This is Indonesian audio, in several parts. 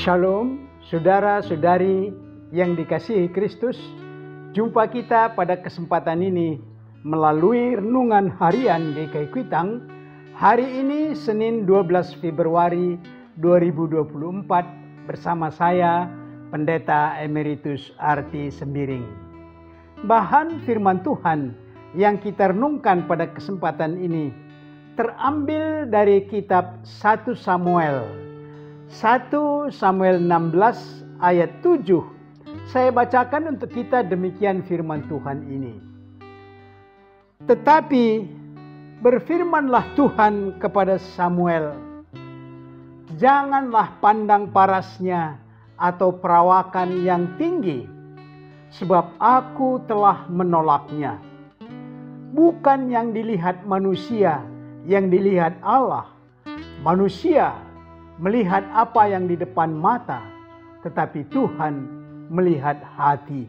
Shalom, saudara-saudari yang dikasihi Kristus. Jumpa kita pada kesempatan ini melalui renungan harian GKI Kuitang. Hari ini Senin 12 Februari 2024 bersama saya Pendeta Emeritus Arti Sembiring. Bahan firman Tuhan yang kita renungkan pada kesempatan ini terambil dari kitab 1 Samuel 16 ayat 7. Saya bacakan untuk kita demikian firman Tuhan ini. Tetapi berfirmanlah Tuhan kepada Samuel, janganlah pandang parasnya atau perawakan yang tinggi, sebab aku telah menolaknya. Bukan yang dilihat manusia, yang dilihat Allah. Manusia melihat apa yang di depan mata, tetapi Tuhan melihat hati.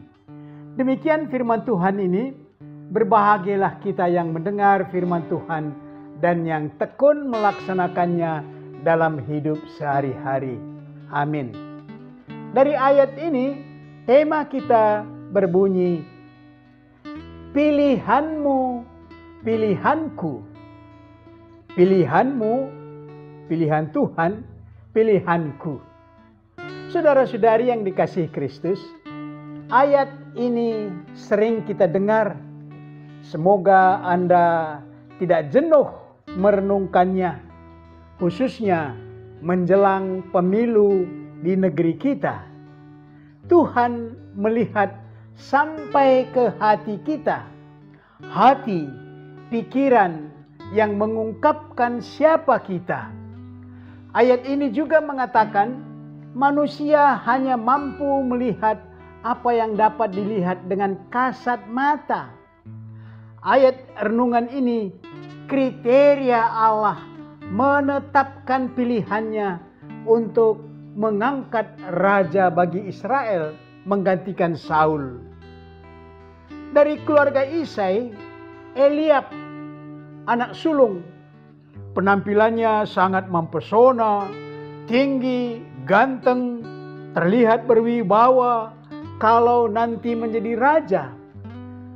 Demikian firman Tuhan ini. Berbahagialah kita yang mendengar firman Tuhan dan yang tekun melaksanakannya dalam hidup sehari-hari. Amin. Dari ayat ini, tema kita berbunyi, pilihanmu, pilihanku. Pilihanmu, pilihan Tuhan, pilihanku. Saudara-saudari yang dikasihi Kristus, ayat ini sering kita dengar. Semoga Anda tidak jenuh merenungkannya, khususnya menjelang pemilu di negeri kita. Tuhan melihat sampai ke hati kita, hati, pikiran yang mengungkapkan siapa kita. Ayat ini juga mengatakan manusia hanya mampu melihat apa yang dapat dilihat dengan kasat mata. Ayat renungan ini kriteria Allah menetapkan pilihannya untuk mengangkat raja bagi Israel menggantikan Saul. Dari keluarga Isai, Eliab, anak sulung, penampilannya sangat mempesona, tinggi, ganteng, terlihat berwibawa kalau nanti menjadi raja.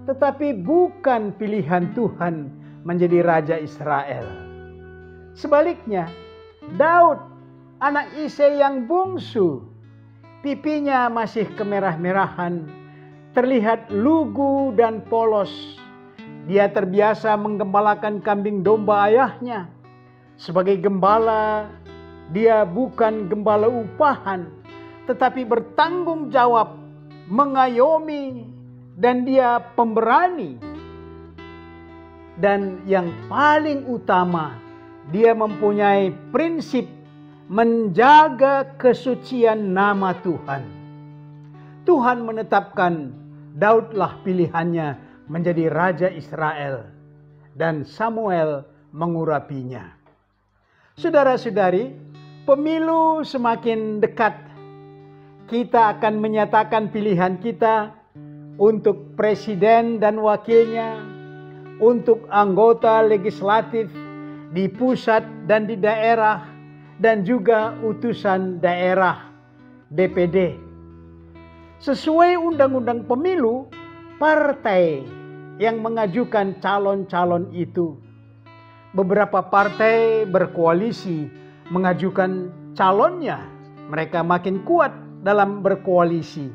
Tetapi bukan pilihan Tuhan menjadi raja Israel. Sebaliknya, Daud, anak Isai yang bungsu, pipinya masih kemerah-merahan, terlihat lugu dan polos. Dia terbiasa menggembalakan kambing domba ayahnya. Sebagai gembala, dia bukan gembala upahan, tetapi bertanggung jawab, mengayomi, dan dia pemberani. Dan yang paling utama, dia mempunyai prinsip menjaga kesucian nama Tuhan. Tuhan menetapkan Daudlah pilihannya menjadi raja Israel, dan Samuel mengurapinya. Saudara-saudari, pemilu semakin dekat. Kita akan menyatakan pilihan kita untuk presiden dan wakilnya, untuk anggota legislatif di pusat dan di daerah, dan juga utusan daerah DPD. Sesuai undang-undang pemilu, partai yang mengajukan calon-calon itu, beberapa partai berkoalisi mengajukan calonnya. Mereka makin kuat dalam berkoalisi.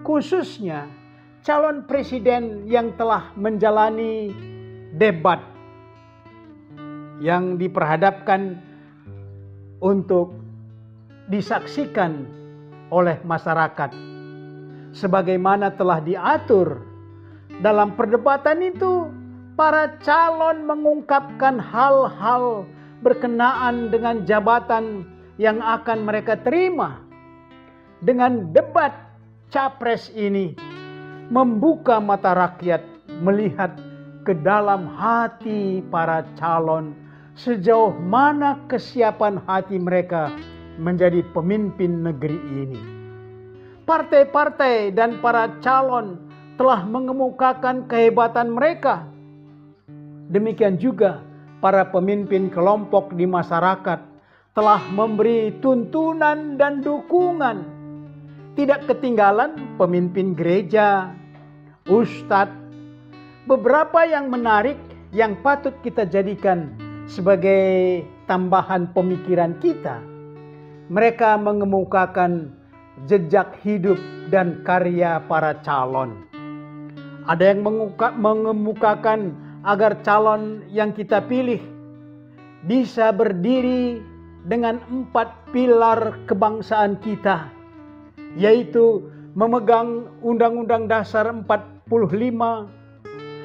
Khususnya calon presiden yang telah menjalani debat yang diperhadapkan untuk disaksikan oleh masyarakat. Sebagaimana telah diatur dalam perdebatan itu, para calon mengungkapkan hal-hal berkenaan dengan jabatan yang akan mereka terima. Dengan debat capres ini membuka mata rakyat melihat ke dalam hati para calon, sejauh mana kesiapan hati mereka menjadi pemimpin negeri ini. Partai-partai dan para calon telah mengemukakan kehebatan mereka. Demikian juga para pemimpin kelompok di masyarakat telah memberi tuntunan dan dukungan. Tidak ketinggalan pemimpin gereja, ustadz, beberapa yang menarik yang patut kita jadikan sebagai tambahan pemikiran kita. Mereka mengemukakan jejak hidup dan karya para calon. Ada yang mengemukakan agar calon yang kita pilih bisa berdiri dengan 4 pilar kebangsaan kita, yaitu memegang Undang-Undang Dasar 45,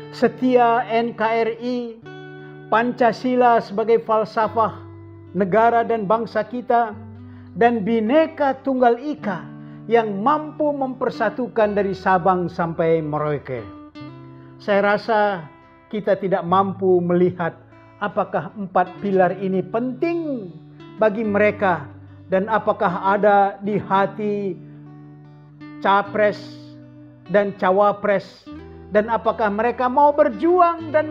setia NKRI, Pancasila sebagai falsafah negara dan bangsa kita, dan Bhinneka Tunggal Ika yang mampu mempersatukan dari Sabang sampai Merauke. Saya rasa kita tidak mampu melihat apakah 4 pilar ini penting bagi mereka dan apakah ada di hati capres dan cawapres, dan apakah mereka mau berjuang dan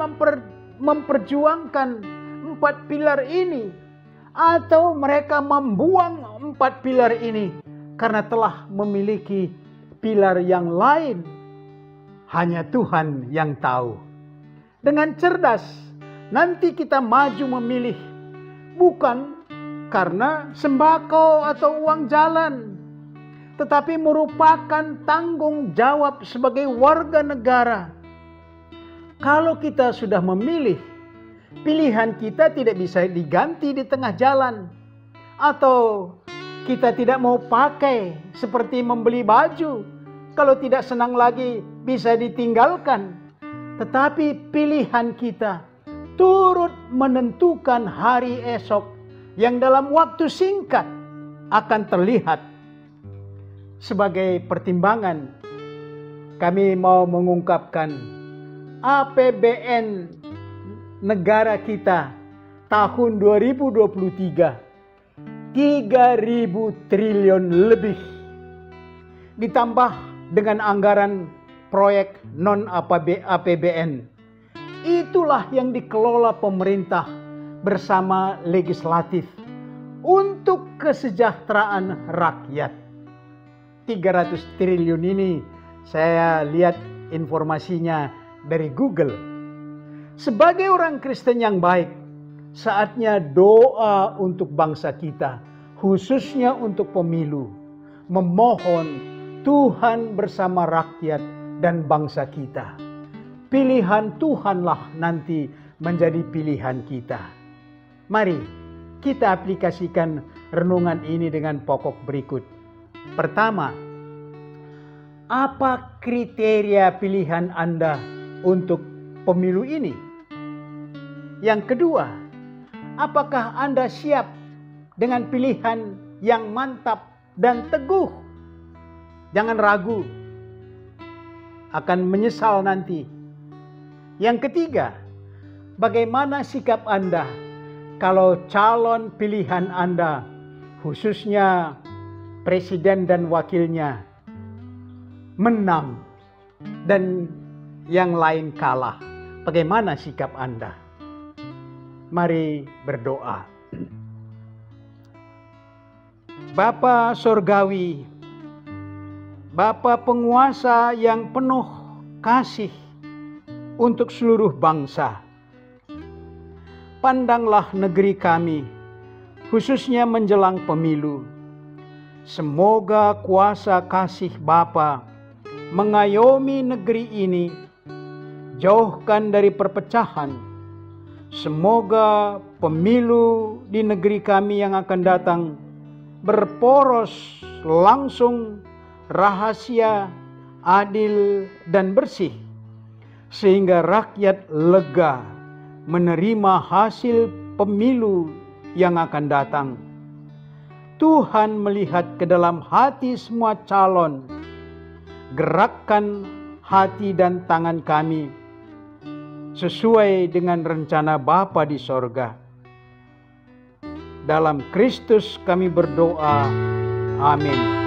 memperjuangkan 4 pilar ini, atau mereka membuang 4 pilar ini karena telah memiliki pilar yang lain. Hanya Tuhan yang tahu. Dengan cerdas nanti kita maju memilih, bukan karena sembako atau uang jalan, tetapi merupakan tanggung jawab sebagai warga negara. Kalau kita sudah memilih, pilihan kita tidak bisa diganti di tengah jalan, atau kita tidak mau pakai seperti membeli baju. Kalau tidak senang lagi bisa ditinggalkan. Tetapi pilihan kita turut menentukan hari esok yang dalam waktu singkat akan terlihat. Sebagai pertimbangan, kami mau mengungkapkan APBN negara kita tahun 2023 3.000 triliun lebih, ditambah dengan anggaran proyek non-APBN. Itulah yang dikelola pemerintah bersama legislatif untuk kesejahteraan rakyat. 300 triliun ini saya lihat informasinya dari Google. Sebagai orang Kristen yang baik, saatnya doa untuk bangsa kita, khususnya untuk pemilu. Memohon Tuhan bersama rakyat dan bangsa kita. Pilihan Tuhanlah nanti menjadi pilihan kita. Mari kita aplikasikan renungan ini dengan pokok berikut. Pertama, apa kriteria pilihan Anda untuk pemilu ini? Yang kedua, apakah Anda siap dengan pilihan yang mantap dan teguh? Jangan ragu, akan menyesal nanti. Yang ketiga, bagaimana sikap Anda kalau calon pilihan Anda, khususnya presiden dan wakilnya, menang dan yang lain kalah? Bagaimana sikap Anda? Mari berdoa. Bapa Sorgawi, Bapa penguasa yang penuh kasih untuk seluruh bangsa, pandanglah negeri kami, khususnya menjelang pemilu. Semoga kuasa kasih Bapa mengayomi negeri ini, jauhkan dari perpecahan. Semoga pemilu di negeri kami yang akan datang berporos, langsung, rahasia, adil, dan bersih, sehingga rakyat lega menerima hasil pemilu yang akan datang. Tuhan melihat ke dalam hati semua calon, gerakkan hati dan tangan kami sesuai dengan rencana Bapa di sorga. Dalam Kristus kami berdoa. Amin.